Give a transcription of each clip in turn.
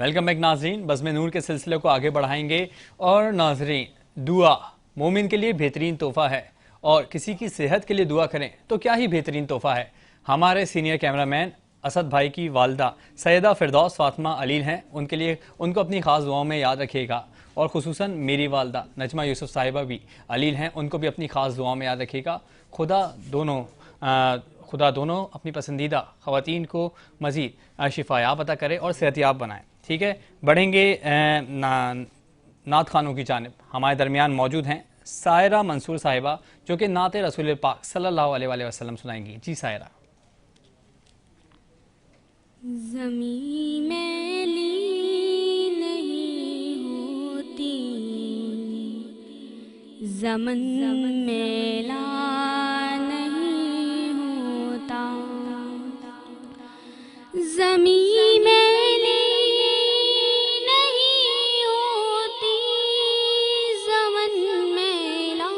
Welcome back नाजरीन। बज़्म नूर के सिलसिले को आगे बढ़ाएंगे। और नाजरीन, दुआ मोमिन के लिए बेहतरीन तोहफा है और किसी की सेहत के लिए दुआ करें तो क्या ही बेहतरीन तोहफा है। हमारे सीनियर कैमरामैन असद भाई की वालदा सैयदा फिरदौस फातिमा अलील हैं, उनके लिए उनको अपनी ख़ास दुआओं में याद रखिएगा। और खुसूसन मेरी वालदा नजमा यूसुफ साहिबा भी अलील हैं, उनको भी अपनी ख़ास दुआओं में याद रखिएगा। खुदा दोनों अपनी पसंदीदा ख़वातीन को मज़ीद शिफायाब अता करे और सेहतियाब बनाए। ठीक है, बढ़ेंगे नात खानों की जानिब। हमारे दरमियान मौजूद हैं सायरा मंसूर साहिबा, जो कि नात रसूल पाक सल्लल्लाहु अलैहि वसल्लम सुनाएंगी। जी सायरा। ज़मीं मैली नहीं होती, ज़मन मैला नहीं होता। ज़मीं मैली नहीं होती, ज़मन मैला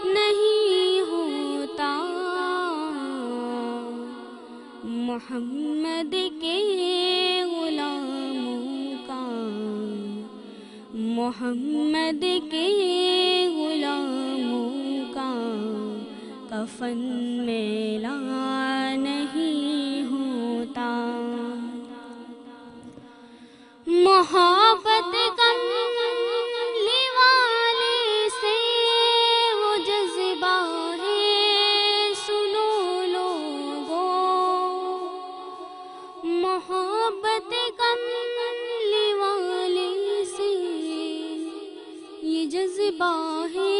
नहीं होता। मोहम्मद के गुलामों का, मोहम्मद के गुलामों का कफन मैला नहीं होता। मोहब्बत कमली वाले से वो जज्बा है, सुनो लोगों। मोहब्बत कमली वाले से ये जज्बा है,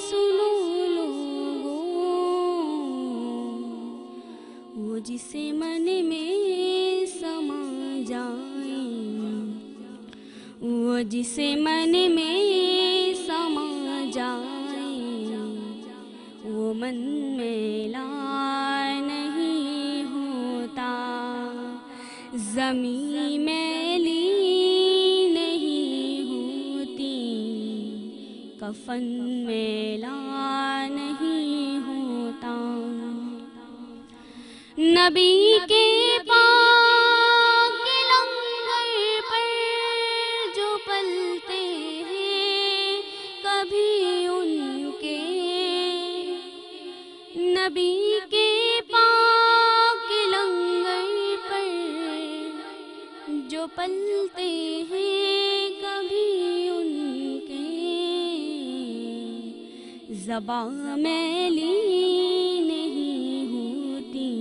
सुनो लोगों। वो जिसे मन में समा जाए, वो जिसे मन में समा जाए, वो मन मैला नहीं होता। ज़मीं मैली नहीं होती, कफन मैला नहीं होता। नबी के पाक लंगर पर जो पलते हैं कभी उनके, नबी के पाक लंगर पर जो पलते हैं कभी उनके, ज़बां मैली नहीं होती,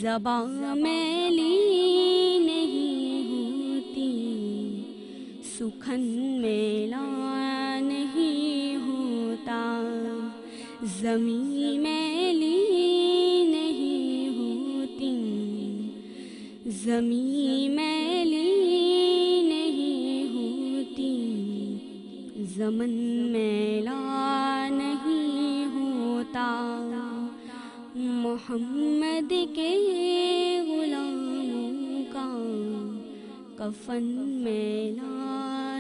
ज़बां मैली नहीं होती। सुखन मैला नहीं होता। ज़मीं मैली नहीं होती, ज़मीं मैली नहीं होती। ज़मन मैला नहीं होता। मोहम्मद के गुलामों का कफन मैला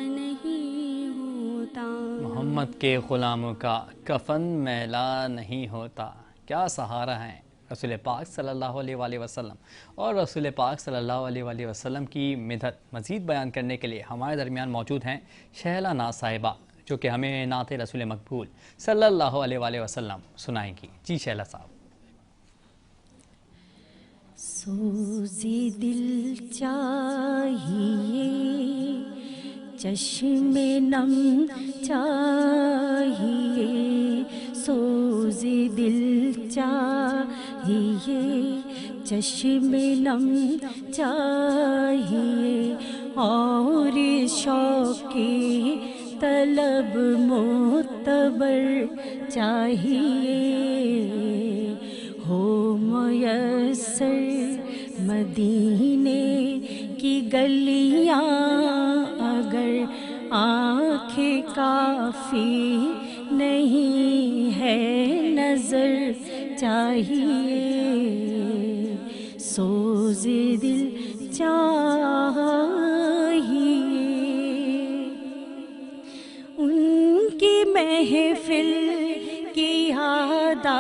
नहीं होता। मोहम्मद के ग़ुलामों का कफन मैला नहीं होता। क्या सहारा है रसूल पाक सल्लल्लाहु अलैहि वसल्लम। और रसूल पाक सल्लल्लाहु अलैहि वसल्लम की मिदत मज़ीद बयान करने के लिए हमारे दरमियान मौजूद हैं शहला नाज साहिबा, जो कि हमें नात रसूल मकबूल सल्लल्लाहु अलैहि वसल्लम सुनाएंगी। जी शहला साहब। सोज़े दिल चाहिए, चश्मे नम चाहिए। सोज़े दिल चाहिए, चश्मे नम चाहिए। और शौक़े तलब मोतबर चाहिए। हो मुयस्सर मदीने की गलियां अगर आँखें काफ़ी नहीं है, नज़र चाहिए। सोज़े दिल चाहिए। उनकी महफिल की आदाब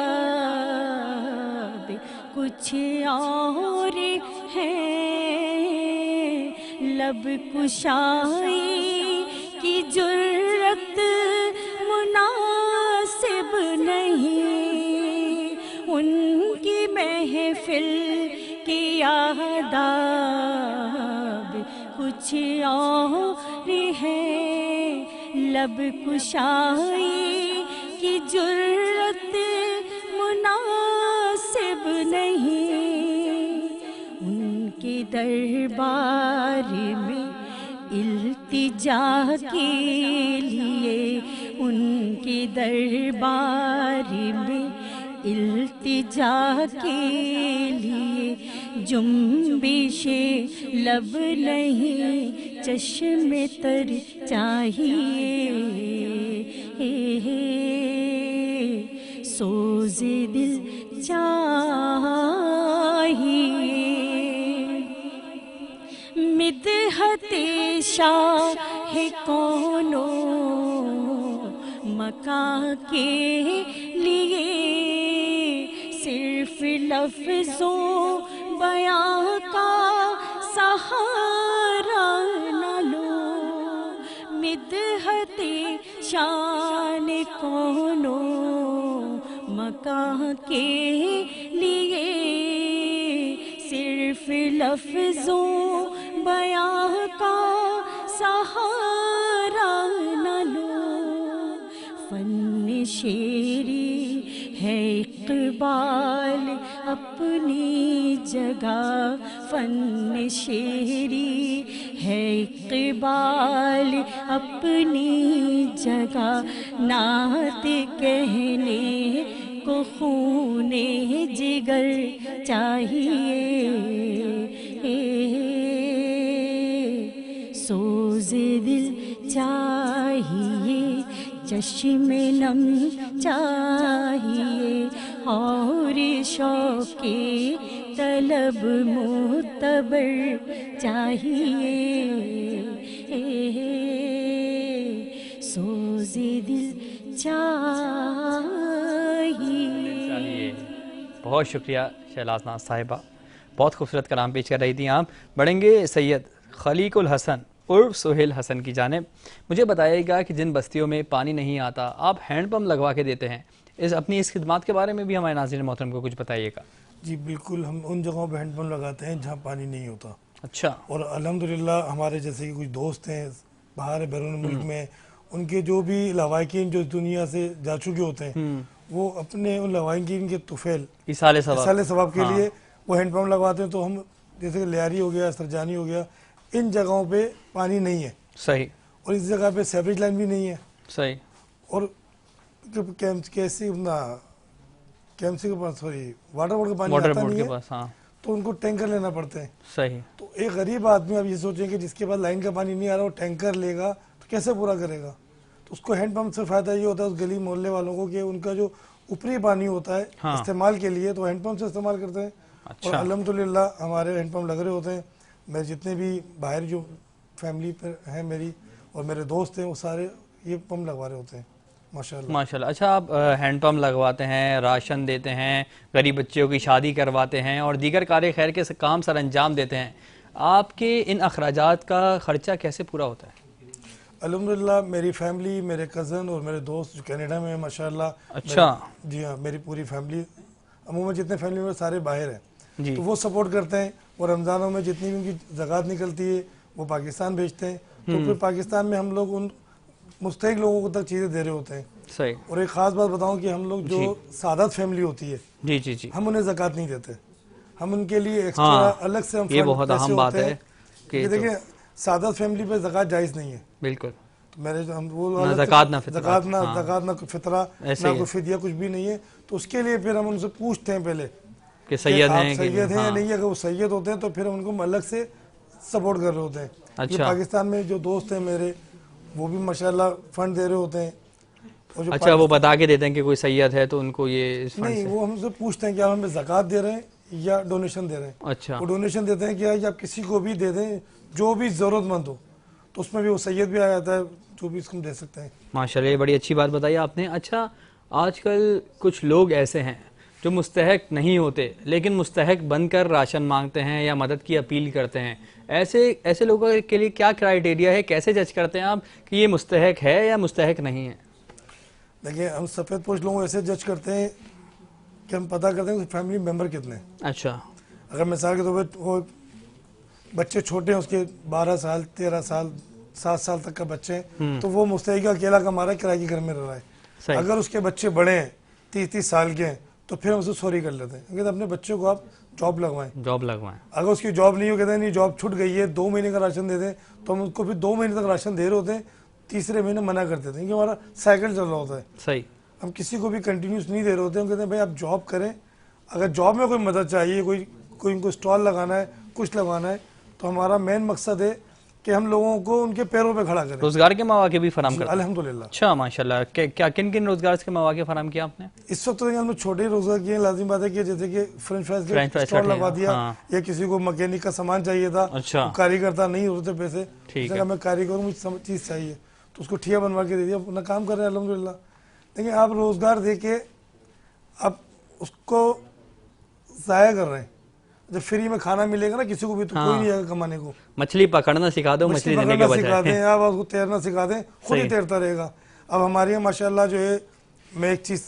कुछ और है। लब कुशाई की जुर्रत मुनासिब नहीं, उनकी महफिल की आदाब कुछ और है। लब कुशाई की जुर्रत मुनासिब नहीं, उनके दरबार में इल्तिजा के लिए, उनके दरबार में इल्तिजा के लिए जुम्बिशे लब नहीं, चश्मे तर चाहिए। सोज़े दिल चाहिए। मिदहते शाह कौनो मका के लिए, सिर्फ लफ्ज़ों बयां का सहारा न लो। मिदहते शान कौनो मका के लिए, सिर्फ लफ्ज़ों बयां का सहारा न लो। फन शेरी है इक़बाल अपनी जगह, फन शेरी है इक़बाल अपनी जगह, नात कहने को खूने जिगर चाहिए। सोज़े दिल चाहिए, चश्मे नम चाहिए, और शौक़े तलब मोतबर चाहिए। सोज़े दिल चाहिए। बहुत शुक्रिया शहलाज नाज साहिबा, बहुत खूबसूरत कलाम पेश कर रही थी आप। बढ़ेंगे सैयद खलीकुल हसन उर्फ सुहेल हसन की जानिब। मुझे बताइएगा कि जिन बस्तियों में पानी नहीं आता आप हैंडपम्प लगवा के देते हैं, अपनी इस खिदमत के बारे में भी हमारे नाज़रीन मोहतरम को कुछ बताइएगा। जी बिल्कुल, हम उन जगहों पर हैंडपम्प लगाते हैं जहाँ पानी नहीं होता। अच्छा। और अल्हम्दुलिल्लाह हमारे जैसे कि कुछ दोस्त हैं बाहर बैरून मुल्क में, उनके जो भी लवाकिन जो दुनिया से जा चुके होते हैं, वो अपने उन लवाकिन के तुफैल इसाले सवाब के लिए वो हैंडपम्प लगवाते हैं। तो हम जैसे लियारी हो गया, सरजानी हो गया, इन जगहों पे पानी नहीं है। सही। और इस जगह पे सेवरेज लाइन भी नहीं है। सही। और कैम्सी के पास सॉरी वाटर बोर्ड का पानी आता नहीं है, हाँ। तो उनको टैंकर लेना पड़ते हैं। सही। तो एक गरीब आदमी आप ये सोचें कि जिसके पास लाइन का पानी नहीं आ रहा, वो टैंकर लेगा तो कैसे पूरा करेगा। तो उसको हैंडपम्प से फायदा ये होता है उस गली मोहल्ले वालों को कि उनका जो ऊपरी पानी होता है इस्तेमाल के लिए, तो हैंडपम्प से इस्तेमाल करते हैं। और अल्हम्दुलिल्लाह हमारे हैंडपम्प लग रहे होते हैं। मैं जितने भी बाहर जो फैमिली पर हैं मेरी और मेरे दोस्त हैं, वो सारे ये पंप लगवा रहे होते हैं माशाल्लाह। माशाल्लाह। अच्छा, आप हैंडपम्प लगवाते हैं, राशन देते हैं, गरीब बच्चों की शादी करवाते हैं और दीगर कार्य खैर के काम सर अंजाम देते हैं, आपके इन अखराजात का खर्चा कैसे पूरा होता है? अल्हम्दुलिल्लाह मेरी फैमिली, मेरे कज़न और मेरे दोस्त जो कनाडा में है माशाल्लाह। अच्छा। जी हाँ, मेरी पूरी फैमिली, अमूमन जितने फैमिली में सारे बाहर हैं, तो वो सपोर्ट करते हैं। और रमज़ानों में जितनी भी उनकी ज़कात निकलती है वो पाकिस्तान भेजते हैं। तो फिर पाकिस्तान में हम लोग उन मुस्तहिक लोगों को तक चीज़ें दे रहे होते हैं। सही। और एक ख़ास बात बताऊं कि हम लोग जो सादात फैमिली होती है, जी जी जी, हम उन्हें ज़कात नहीं देते। हम उनके लिए एक्स्ट्रा अलग से हम ये बहुत अहम बात है कि देखिए सादात फैमिली पे ज़कात जायज़ नहीं है। बिल्कुल। तो मेरे जो हम वो ज़कात ना ज़कात ना फितरा ना कोई फिदिया कुछ भी नहीं है। तो उसके लिए फिर हम उनसे पूछते हैं पहले कि सैयद हैं या नहीं। अगर वो सैयद होते हैं तो फिर हम उनको अलग से सपोर्ट कर रहे होते हैं। अच्छा। पाकिस्तान में जो दोस्त हैं मेरे, वो भी माशाल्लाह फंड दे रहे होते हैं। और जो अच्छा, वो बता के देते हैं कि कोई सैयद है तो उनको ये नहीं, वो हमसे पूछते हैं कि आप हमें ज़कात दे रहे हैं या डोनेशन दे रहे हैं। अच्छा। वो डोनेशन देते हैं कि आप किसी को भी दे दें जो भी ज़रूरतमंद हो, तो उसमें भी वो सैयद भी आ जाता है, जो भी इसको दे सकते हैं। माशाल्लाह, ये बड़ी अच्छी बात बताई आपने। अच्छा, आजकल कुछ लोग ऐसे हैं जो मुस्तहक नहीं होते लेकिन मुस्तहक बनकर राशन मांगते हैं या मदद की अपील करते हैं, ऐसे लोगों के लिए क्या क्राइटेरिया है, कैसे जज करते हैं आप कि ये मुस्तहक है या मुस्तहक नहीं है? देखिए, हम सफ़ेद पोश लोगों को ऐसे जज करते हैं कि हम पता करते हैं कि फैमिली मेंबर कितने हैं। अच्छा। अगर मिसाल के तौर पर वो बच्चे छोटे हैं, उसके 12 साल 13 साल 7 साल तक का बच्चे हैं, तो वो मुस्तहक अकेला कमा रहा है, किराए के घर में रह रहा है। अगर उसके बच्चे बड़े हैं 30-30 साल के हैं तो फिर हम उसे सॉरी कर लेते हैं, क्योंकि अपने बच्चों को आप जॉब लगवाएं। अगर उसकी जॉब नहीं हो, कहते हैं नहीं जॉब छूट गई है, 2 महीने का राशन दे दें, तो हम उसको फिर 2 महीने तक राशन दे रहे होते हैं, तीसरे महीने मना कर देते हैं, क्योंकि हमारा साइकिल चल रहा होता है। सही। हम किसी को भी कंटिन्यूस नहीं दे रहे होते हैं, हम कहते हैं भाई आप जॉब करें, अगर जॉब में कोई मदद चाहिए, कोई इनको स्टॉल लगाना है, कुछ लगवाना है, तो हमारा मेन मकसद है कि हम लोगों को उनके पैरों पे खड़ा करें। रोजगार के मौके भी फराहम करते हैं अल्हम्दुलिल्लाह। अच्छा, माशाल्लाह। क्या किन रोजगार के मौके फराहम किया आपने? इस वक्त तो हमने छोटे रोजगार किए, लाजिम बात है कि जैसे कि फ्रेंच फ्राइज का स्टॉल लगा दिया, या किसी को मैकेनिक का सामान चाहिए था, अच्छा, कारीगर था, नहीं होते पैसे, ठीक है, मैं कारीगर हूँ, मुझे चीज़ चाहिए, तो उसको ठिया बनवा के दे दिया, अपना काम कर रहे हैं अल्हम्दुलिल्लाह। देखिए, आप रोजगार दे के आप उसको ज़ाया कर रहे हैं। जब फ्री में खाना मिलेगा ना किसी को भी, तो कोई नहीं आएगा कमाने को। मछली पकड़ना सिखा दो, मछली देने के बजाय सिखा दें, आप उसको तैरना सिखा दें, खुद ही तैरता रहेगा। अब हमारे यहाँ माशाल्लाह जो है, मैं एक चीज़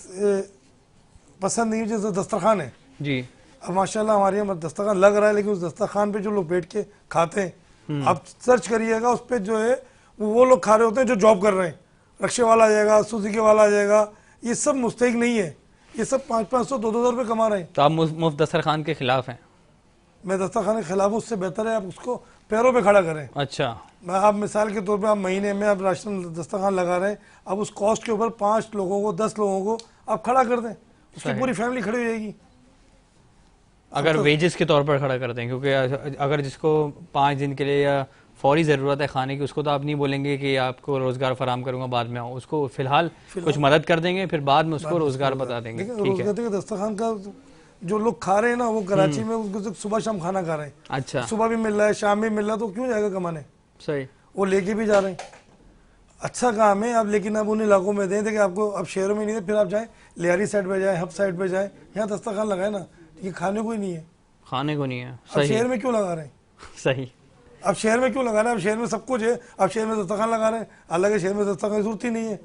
पसंद नहीं है, जैसे दस्तरखान है जी। अब माशाल्लाह हमारे यहाँ दस्तरखान लग रहा है, लेकिन उस दस्तरखान पे जो लोग बैठ के खाते हैं, आप सर्च करिएगा, उस पर जो है वो लोग खा रहे होते हैं जो जॉब कर रहे हैं। रक्शे वाला आ जाएगा, सुजुकी वाला आ जाएगा, ये सब मुस्तहिक नहीं है, ये सब 500-500 2,000 रुपये कमा रहे हैं। तो आप मुफ्त दस्तरखान के खिलाफ हैं? मैं दस्तरखान के खिलाफ हूँ, उससे बेहतर है आप उसको पैरों पे खड़ा करें। अच्छा। मैं आप मिसाल के तौर पे आप महीने में आप राशन दस्तरखान लगा रहे हैं, अब उस कॉस्ट के ऊपर 5 लोगों को 10 लोगों को आप खड़ा कर दें, उसकी पूरी फैमिली खड़ी हो जाएगी। अगर वेजेस के तौर पर खड़ा कर दें, क्योंकि अगर जिसको 5 दिन के लिए या फौरी ज़रूरत है खाने की, उसको तो आप नहीं बोलेंगे कि आपको रोज़गार फराम करूंगा बाद में आओ, उसको फिलहाल कुछ मदद कर देंगे, फिर बाद में उसको रोज़गार बता देंगे। ठीक है। दस्तरखान का जो लोग खा रहे हैं ना, वो कराची में उनको सुबह शाम खाना खा रहे हैं। अच्छा। सुबह भी मिल रहा है, शाम भी मिल रहा है, तो क्यों जाएगा कमाने? सही। वो लेके भी जा रहे हैं, अच्छा काम है। अब लेकिन अब उन इलाकों में दें कि आपको अब शहरों में नहीं है, फिर आप जाएँ लियारी साइड पे जाएँ, हब साइड पे जाएँ, यहाँ दस्तरखान लगाए ना, ये खाने को ही नहीं है, खाने को नहीं है। अब शहर में क्यों लगा रहे हैं? सही। अब शहर में क्यों लगा रहे हैं? अब शहर में सब कुछ है, अब शहर में दस्तरखान लगा रहे हैं, हालांकि शहर में दस्तरखान की जरूरत ही नहीं है।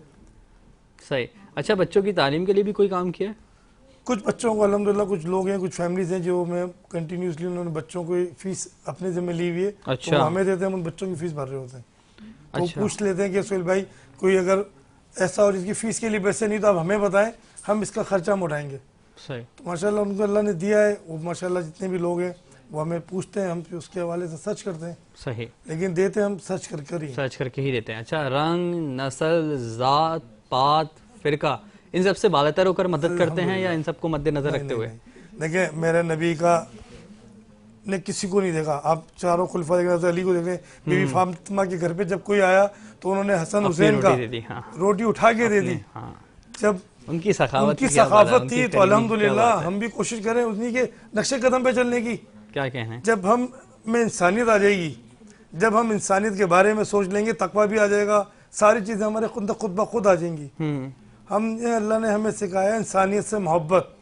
सही। अच्छा, बच्चों की तालीम के लिए भी कोई काम किया है? कुछ बच्चों को अल्हम्दुलिल्लाह, कुछ लोग हैं, कुछ फैमिलीज हैं जो मैं कंटिन्यूसली उन्होंने बच्चों को फीस अपने ज़िम्मे ली हुई है। अच्छा। तो हमें देते हैं, हम उन बच्चों की फीस भर रहे होते हैं। तो अच्छा। पूछ लेते हैं कि सुहेल भाई कोई अगर ऐसा और इसकी फ़ीस के लिए पैसे नहीं तो आप हमें बताएं, हम इसका खर्चा हम उठाएंगे। सही। तो माशाल्लाह उनको अल्लाह ने दिया है, वो माशाल्लाह जितने भी लोग हैं वो हमें पूछते हैं, हम फिर उसके हवाले से सर्च करते हैं। सही। लेकिन देते हम सर्च करके ही देते हैं। अच्छा, रंग, नस्ल, ज़ात, पात, फ़िरका, इन सब से बालातर होकर मदद करते हैं या इन सबको मद्देनजर रखते हुए? देखिए, मेरे नबी का ने किसी को नहीं देखा, आप चारों खुलफा देखें, अली को देखें, बीबी फातिमा के घर पे जब कोई आया तो उन्होंने हसन हुसैन का रोटी उठा के दे दी। जब उनकी सखावत थी, तो अल्हम्दुलिल्लाह हम भी कोशिश करें उन्हीं के नक्शे कदम पे चलने की। क्या कहना है? जब हम में इंसानियत आ जाएगी, जब हम इंसानियत के बारे में सोच लेंगे, तकवा भी आ जाएगा, सारी चीज़ें हमारे खुद ब खुद आ जाएंगी। हम अल्लाह ने हमें सिखाया इंसानियत से मोहब्बत,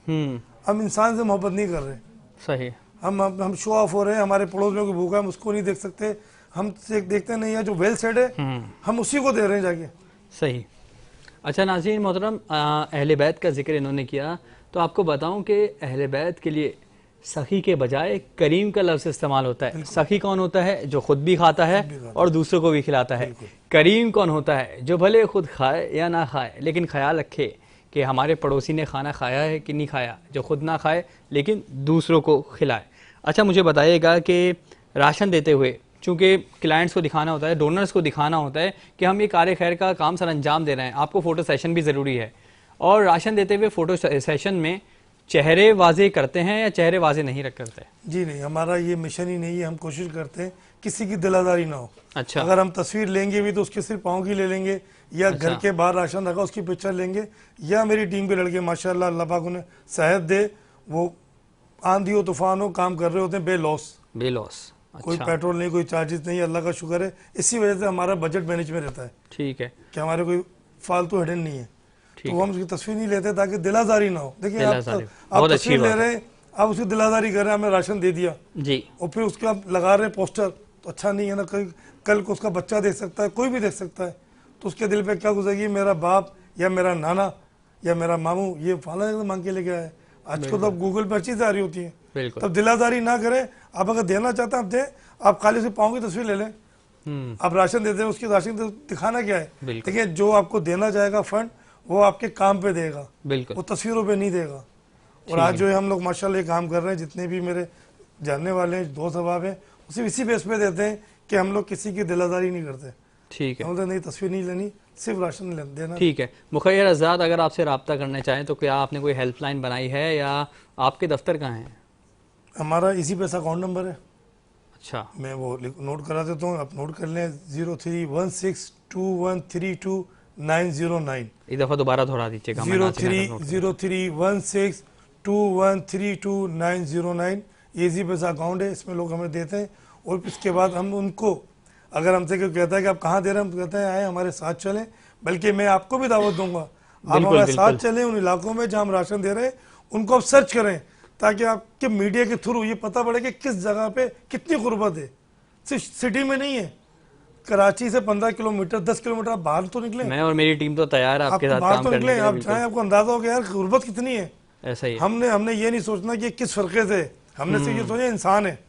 हम इंसान से मोहब्बत नहीं कर रहे। सही। हम शो ऑफ हो रहे हैं, हमारे पड़ोस में कोई भूखा है हम उसको नहीं देख सकते, हम देखते नहीं है जो वेल सेट है हम उसी को दे रहे हैं जाके। सही। अच्छा नाज़रीन मोहतरम, अहले बैत का जिक्र इन्होंने किया, तो आपको बताऊं कि अहले बैत के लिए सखी के बजाय करीम का लफ्ज़ इस्तेमाल होता है। सखी कौन होता है? जो खुद भी खाता है और दूसरों को भी खिलाता है। करीम कौन होता है? जो भले खुद खाए या ना खाए, लेकिन ख्याल रखे कि हमारे पड़ोसी ने खाना खाया है कि नहीं खाया, जो खुद ना खाए लेकिन दूसरों को खिलाए। अच्छा, मुझे बताइएगा कि राशन देते हुए, चूँकि क्लाइंट्स को दिखाना होता है, डोनर्स को दिखाना होता है कि हम ये कार खैर का काम सर अंजाम दे रहे हैं, आपको फ़ोटो सेशन भी ज़रूरी है, और राशन देते हुए फ़ोटो सेशन में चेहरे वाजे करते हैं या चेहरे वाजे नहीं रख करते? जी नहीं, हमारा ये मिशन ही नहीं है, हम कोशिश करते हैं किसी की दिलादारी ना हो। अच्छा। अगर हम तस्वीर लेंगे भी तो उसके सिर्फ पाँव की ले लेंगे, या अच्छा। घर के बाहर राशन रखा उसकी पिक्चर लेंगे, या मेरी टीम के लड़के माशाल्लाह अल्लाह पाक उन्हें सेहत दे, वो आंधी हो तूफान हो काम कर रहे होते हैं बेलॉस। अच्छा। कोई पेट्रोल नहीं, कोई चार्जेस नहीं, अल्लाह का शुक्र है। इसी वजह से हमारा बजट मैनेज में रहता है। ठीक है, कि हमारे कोई फालतू हिडन नहीं है। तो वो हम उसकी तस्वीर नहीं लेते ताकि दिलाजारी ना हो। देखिए दिलाजारी, आप बहुत अच्छी तस्वीर ले बात रहे हैं, आप उसकी दिलाजारी कर रहे हैं, हमें राशन दे दिया जी, और फिर उसका आप लगा रहे हैं पोस्टर, तो अच्छा नहीं है ना। कल को उसका बच्चा देख सकता है, कोई भी देख सकता है, तो उसके दिल पे क्या गुजरेगी, मेरा बाप या मेरा नाना या मेरा मामू ये फला मांग के लेके आया है। आजकल तो अब गूगल पर हर चीज़ आ रही होती है, बिल्कुल। तब दिलाजारी ना करें। आप अगर देना चाहते हैं आप दें, आप खाली से पाँव की तस्वीर ले लें, आप राशन देते हैं, उसकी राशन दिखाना क्या है। बिल्कुल। देखिए जो आपको देना जाएगा फंड वो आपके काम पे देगा, बिल्कुल। वो तस्वीरों पे नहीं देगा। और आज जो है हम लोग माशाल्लाह ये काम कर रहे हैं, जितने भी मेरे जानने वाले हैं, दोस्त अहबाब हैं, सिर्फ इसी बेस पे देते हैं कि हम लोग किसी की दिलादारी नहीं करते। ठीक है, हम लोग नहीं, तस्वीर नहीं लेनी, सिर्फ राशन देना। ठीक है। मुखैर आज़ाद, अगर आपसे रब्ता करना चाहें तो क्या आपने कोई हेल्पलाइन बनाई है या आपके दफ्तर कहाँ हैं? हमारा इसी पैसा अकाउंट नंबर है, अच्छा, मैं वो नोट करा देता हूँ, आप नोट कर लें, 031621320909। एक दफ़ा दोबारा दोहरा दीजिएगा। 031621320909। ये इसी पैसा अकाउंट है, इसमें लोग हमें देते हैं। और इसके बाद हम उनको, अगर हमसे कोई कहता है कि आप कहाँ दे रहे हैं, हम कहते हैं आए हमारे साथ चलें, बल्कि मैं आपको भी दावत दूंगा, आप हमारे साथ चलें उन इलाकों में जहाँ हम राशन दे रहे हैं, उनको आप सर्च करें ताकि आपके मीडिया के थ्रू ये पता पड़े कि किस जगह पे कितनी गुर्बत है। सिर्फ सिटी में नहीं है, कराची से 15 किलोमीटर 10 किलोमीटर आप बाहर तो निकले, मैं और मेरी टीम तो तैयार है आपके साथ बाहर काम तो करने निकले, के आप लिए। जाएं, आपको अंदाजा हो कि यार गुर्बत कितनी है। ऐसा ही है। हमने ये नहीं सोचना कि किस फरके से, हमने सिर्फ ये सोचा इंसान है,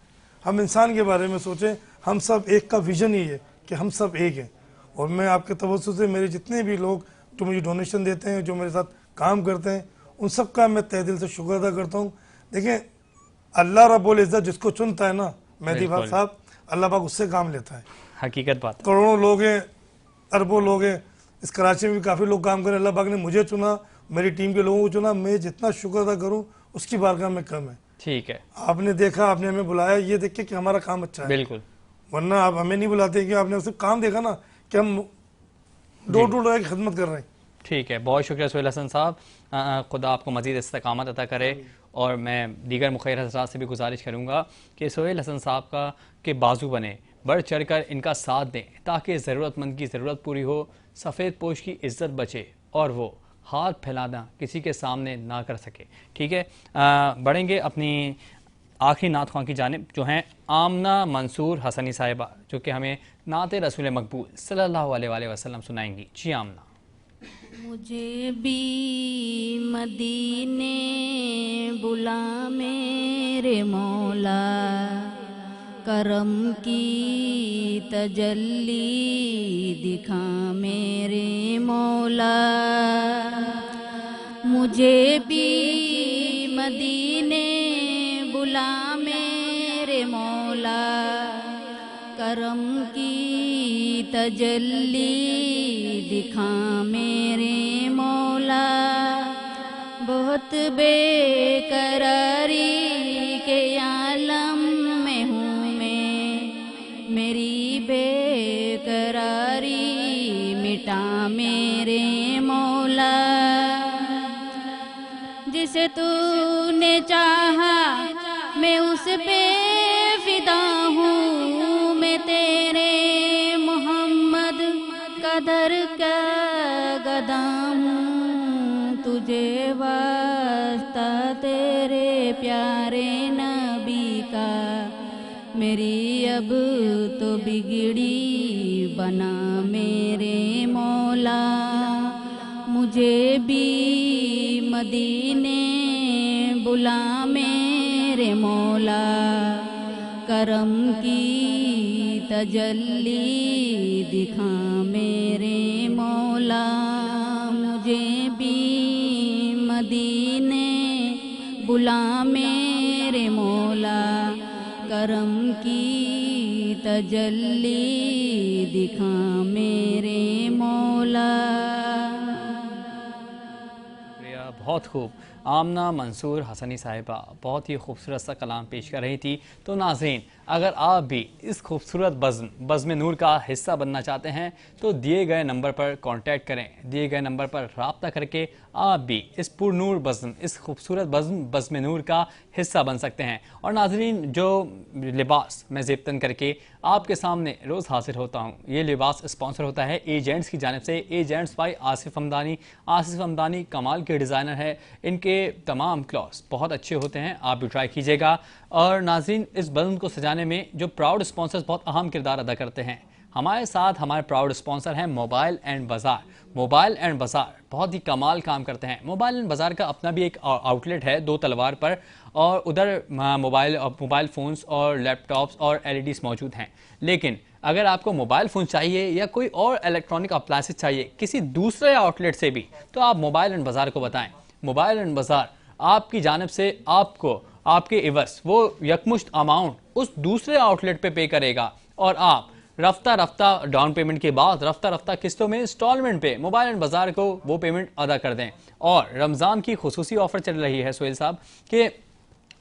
हम इंसान के बारे में सोचें। हम सब एक का विजन ही है कि हम सब एक हैं। और मैं आपके तवज्जो से मेरे जितने भी लोग जो मुझे डोनेशन देते हैं, जो मेरे साथ काम करते हैं, उन सब का मैं तहे दिल से शुक्र अदा करता हूँ। देखिए अल्लाह रब्बुल इज़्ज़त जिसको चुनता है ना मेहदी भाग साहब, अल्लाह पाक उससे काम लेता है। हकीकत बात। करोड़ों लोग हैं, अरबों लोग हैं, इस कराची में भी काफ़ी लोग काम करें, अल्लाह पाक ने मुझे चुना, मेरी टीम के लोगों को चुना, मैं जितना शुक्र अदा करूँ उसकी बारगाह में कम है। ठीक है, आपने देखा, आपने हमें बुलाया ये देख के कि हमारा काम अच्छा है, बिल्कुल। वरना आप हमें नहीं बुलाते कि आपने सिर्फ काम देखा ना कि हम डोर टू डोर की खिदमत कर रहे हैं। ठीक है, बहुत शुक्रिया सोहेल हसन साहब, खुदा आपको मज़ीद इस्तकामत अता करे। और मैं दीगर मुखैर हज़रात से भी गुजारिश करूँगा कि सोहेल हसन साहब का के बाजू बने, बढ़ चढ़ कर इनका साथ दें ताकि ज़रूरतमंद की ज़रूरत पूरी हो, सफ़ेद पोश की इज़्ज़त बचे और वो हाथ फैलाना किसी के सामने ना कर सके। ठीक है, बढ़ेंगे अपनी आखिरी नात ख्वां की जानिब, जो हैं आमना मंसूर हसनी साहिबा, जो कि हमें नात रसूल मकबूल सल्लल्लाहु अलैहि वसल्लम सुनाएंगी। जी आमना। मुझे भी मदीने बुला मेरे मौला, करम की तजल्ली दिखा मेरे मौला। मुझे भी मदीने बुला मेरे मौला, करम की तजल्ली दिखा मेरे मौला। बहुत बेकरारी के आलम में हूँ मैं, मेरी बेकरारी मिटा मेरे मौला। जिसे तूने चाहा मैं उस पे फिदा हूँ, मैं तेरे मोहम्मद का दर का गदा हूँ। तुझे वास्ता तेरे प्यारे नबी का, मेरी अब तो बिगड़ी बना मेरे मौला। मुझे भी मदीने बुला मेरे मौला, करम की तजल्ली दिखा मेरे मौला। मुझे भी मदीने बुला मेरे मौला, करम की तजल्ली दिखा मेरे मौला। बहुत खूब, आमना मंसूर हसनी साहिबा बहुत ही खूबसूरत सा कलाम पेश कर रही थी। तो नाज़रीन, अगर आप भी इस खूबसूरत बज़्म नूर का हिस्सा बनना चाहते हैं तो दिए गए नंबर पर कांटेक्ट करें। दिए गए नंबर पर राब्ता करके आप भी इस पुरनूर बज़्म, इस खूबसूरत बज़्म नूर का हिस्सा बन सकते हैं। और नाज़रीन, जो लिबास मैं ज़ेबतन करके आपके सामने रोज़ हाजिर होता हूँ, ये लिबास स्पॉन्सर होता है एजेंट्स की जानिब से। Agents by Asif Hamdani. आसिफ हमदानी कमाल के डिज़ाइनर है। इनके तमाम क्लॉथ्स बहुत अच्छे होते हैं, आप भी ट्राई कीजिएगा। और नाज़रीन, इस बज़्म को सजाने में जो प्राउड स्पॉन्सर्स बहुत अहम किरदार अदा करते हैं, हमारे साथ हमारे प्राउड स्पॉन्सर हैं मोबाइल एंड बाज़ार। मोबाइल एंड बाज़ार बहुत ही कमाल काम करते हैं। मोबाइल एंड बाज़ार का अपना भी एक आउटलेट है 2 तलवार पर, और उधर मोबाइल फ़ोन्स और लैपटॉप्स और LEDs मौजूद हैं। लेकिन अगर आपको मोबाइल फ़ोन चाहिए या कोई और इलेक्ट्रॉनिक अप्लायंसेस चाहिए किसी दूसरे आउटलेट से भी, तो आप मोबाइल एंड बाज़ार को बताएं। मोबाइल एंड बाज़ार आपकी जानिब से आपको आपके इवज़ वो यकमुश्त अमाउंट उस दूसरे आउटलेट पे करेगा, और आप रफ्ता डाउन पेमेंट के बाद रफ्ता किस्तों में इंस्टॉलमेंट पे मोबाइल एंड बाज़ार को वो पेमेंट अदा कर दें। और रमज़ान की खुसूसी ऑफ़र चल रही है सोहेल साहब कि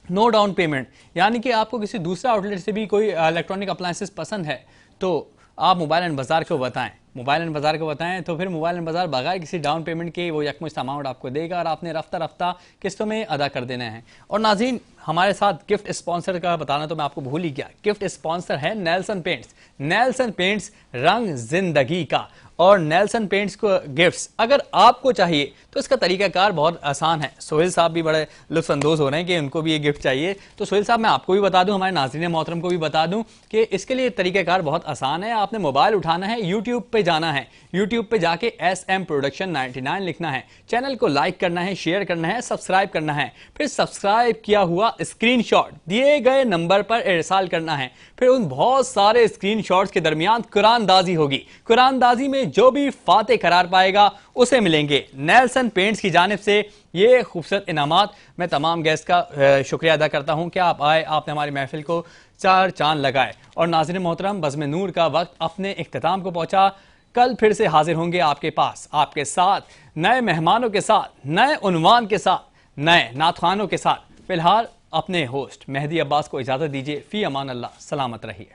नो डाउन पेमेंट, यानी कि आपको किसी दूसरे आउटलेट से भी कोई इलेक्ट्रॉनिक अप्लायंसेस पसंद है तो आप मोबाइल एंड बाज़ार को बताएं। मोबाइल एंड बाज़ार को बताएं तो फिर मोबाइल एंड बाज़ार बगैर किसी डाउन पेमेंट के वो यकमुश्त अमाउंट आपको देगा और आपने रफ्ता किस्तों में अदा कर देना है। और नाज़रीन, हमारे साथ गिफ्ट स्पॉन्सर का बताना तो मैं आपको भूल ही गया। गिफ्ट स्पॉन्सर है नेल्सन पेंट्स। नेल्सन पेंट्स, रंग जिंदगी का। और नेल्सन पेंट्स को गिफ्ट्स अगर आपको चाहिए तो इसका तरीकाकार बहुत आसान है। सोहेल साहब भी बड़े लुत्फ़अंदोज़ हो रहे हैं कि उनको भी ये गिफ्ट चाहिए, तो सोहेल साहब मैं आपको भी बता दूं, हमारे नाज़रीन मोहतरम को भी बता दूं कि इसके लिए तरीकाकार बहुत आसान है। आपने मोबाइल उठाना है, यूट्यूब पे जाना है, यूट्यूब पे जाके SM प्रोडक्शन 99 लिखना है, चैनल को लाइक करना है, शेयर करना है, सब्सक्राइब करना है, फिर सब्सक्राइब किया हुआ स्क्रीनशॉट दिए गए नंबर पर इरसाल करना है। फिर उन बहुत सारे स्क्रीनशॉट्स के दरमियान कुरानदाजी होगी। कुरानदाजी में जो भी फाते करार पाएगा उसे मिलेंगे नेल्सन पेंट्स की जानिब से ये खूबसूरत इनामात। मैं तमाम गेस्ट का शुक्रिया अदा करता हूं कि आप आए, आपने हमारी महफिल को 4 चांद लगाए। और नाज़रीन मोहतरम, बज़्म नूर का वक्त अपने इख्तिताम को पहुंचा। कल फिर से हाजिर होंगे आपके पास, आपके साथ नए मेहमानों के साथ, नए उन्वान के साथ, नए नातखानों के साथ। फिलहाल अपने होस्ट मेहदी अब्बास को इजाज़त दीजिए। फी अमान अल्लाह, सलामत रहिए।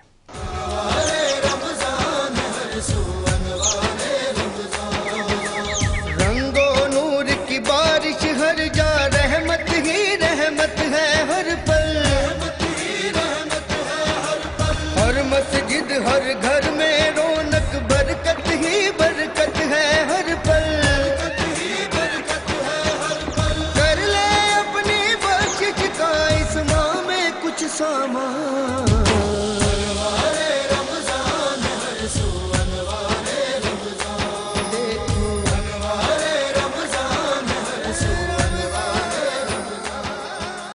रंगो नूर की बारिश हर जा, रहमत ही रहमत है हर पल। हर मस्जिद हर घर में रौनक, बरकत ही बरकत है हर पल। कर ले अपनी बख्शिश का इस माह में कुछ सामान।